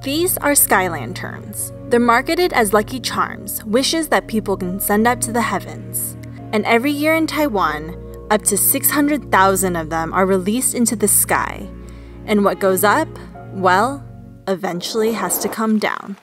These are sky lanterns. They're marketed as lucky charms, wishes that people can send up to the heavens. And every year in Taiwan, up to 600,000 of them are released into the sky. And what goes up, well, eventually has to come down.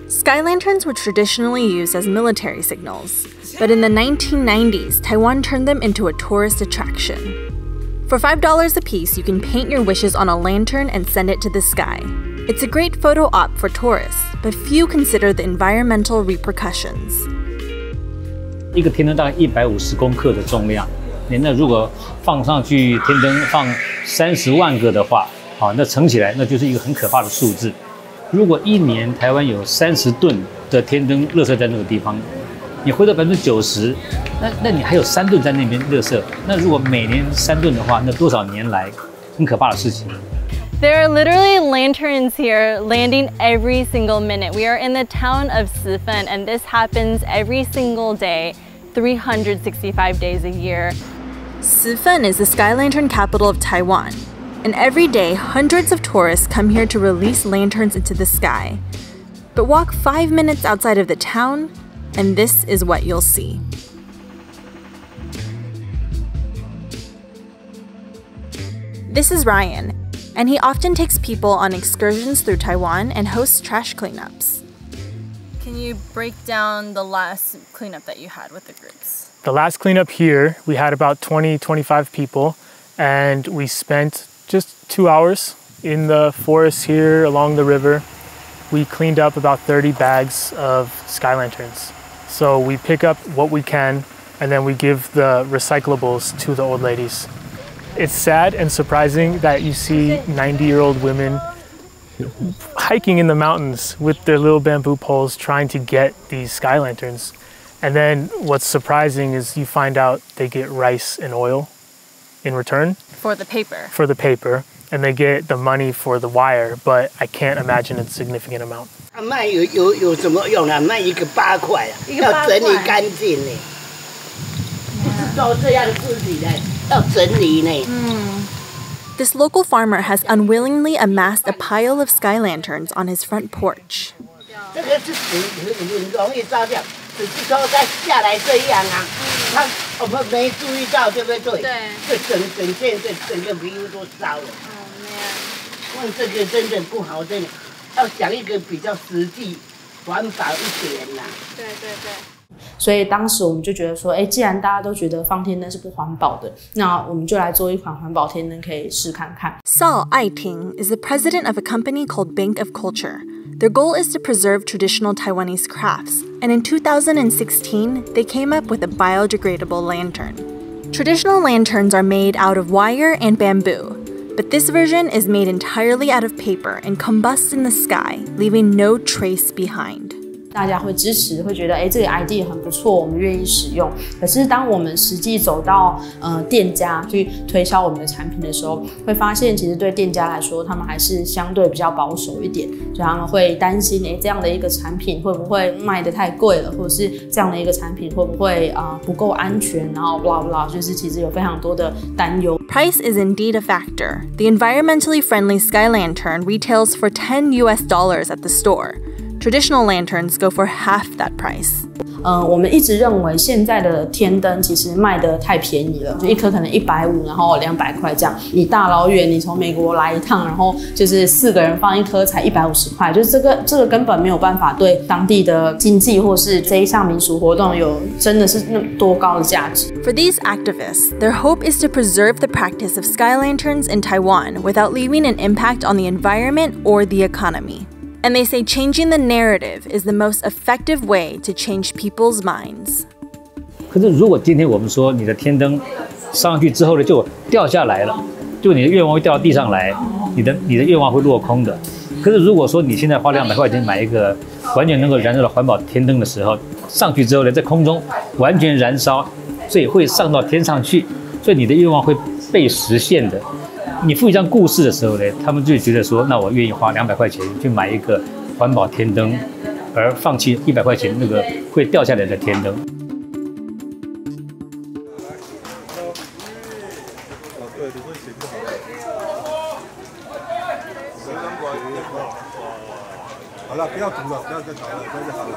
Sky lanterns were traditionally used as military signals, but in the 1990s, Taiwan turned them into a tourist attraction. For $5 a piece, you can paint your wishes on a lantern and send it to the sky. It's a great photo op for tourists, but few consider the environmental repercussions. 一个天灯大概150公克的重量，那如果放上去天灯放30万个的话，那乘起来那就是一个很可怕的数字。如果一年台湾有30吨的天灯垃圾在那个地方，你回到90%，那你还有3吨在那边垃圾。那如果每年3吨的话，那多少年来很可怕的事情。There are literally lanterns here landing every single minute. We are in the town of Sifen, and this happens every single day, 365 days a year. Sifen is the sky lantern capital of Taiwan. And every day, hundreds of tourists come here to release lanterns into the sky. But walk 5 minutes outside of the town, and this is what you'll see. This is Ryan, and he often takes people on excursions through Taiwan and hosts trash cleanups. Can you break down the last cleanup that you had with the groups? The last cleanup here, we had about 20-25 people, and we spent just 2 hours in the forest here along the river. We cleaned up about 30 bags of sky lanterns. So we pick up what we can, and then we give the recyclables to the old ladies. It's sad and surprising that you see 90-year-old women hiking in the mountains with their little bamboo poles trying to get these sky lanterns. And then what's surprising is you find out they get rice and oil in return. For the paper. For the paper. And they get the money for the wire, but I can't imagine it's a significant amount. 卖有什么用啊？卖一个8块啊，要整理干净呢。不是做这样自己的，要整理呢。This local farmer has unwillingly amassed a pile of sky lanterns on his front porch. 这个是很容易烧掉，只是说它下来这样啊，我们没注意到，对不对？对。这整件整个皮肤都烧了。问这个真的不好，真的要想一个比较实际、环保一点啦。对。所以当时我们就觉得说，既然大家都觉得放天灯是不环保的，那我们就来做一款环保天灯，可以试看看。Saul Aiting is the president of a company called Bank of Culture. Their goal is to preserve traditional Taiwanese crafts, and in 2016, they came up with a biodegradable lantern. Traditional lanterns are made out of wire and bamboo, but this version is made entirely out of paper and combusts in the sky, leaving no trace behind. 大家会支持，会觉得这个 idea 很不错，我们愿意使用。可是当我们实际走到店家去推销我们的产品的时候，会发现其实对店家来说，他们还是相对比较保守一点，所以他们会担心这样的一个产品会不会卖得太贵了，或者是这样的一个产品会不会不够安全，然后 blah blah， 就是其实有非常多的担忧。Price is indeed a factor. The environmentally friendly sky lantern retails for $10 at the store. Traditional lanterns go for half that price. 我们一直认为现在的天灯其实卖得太便宜了，就一颗可能150，然后200块这样。你大老远你从美国来一趟，然后就是4个人放一颗才150块，就是这个根本没有办法对当地的经济或是这一项民俗活动有真的是那么多高的价值。For these activists, their hope is to preserve the practice of sky lanterns in Taiwan without leaving an impact on the environment or the economy. And they say changing the narrative is the most effective way to change people's minds. 可是如果今天我们说你的天灯上去之后呢，就掉下来了，就你的愿望会掉到地上来，你的愿望会落空的。可是如果说你现在花200块钱买一个完全能够燃烧的环保天灯的时候，上去之后呢，在空中完全燃烧，所以会上到天上去，所以你的愿望会被实现的。你附一张故事的时候呢，他们就觉得说，那我愿意花200块钱去买一个环保天灯，而放弃100块钱那个会掉下来的天灯。对，你会行不好。谁能管？好了，不要读了，不要再吵了，这样就好了。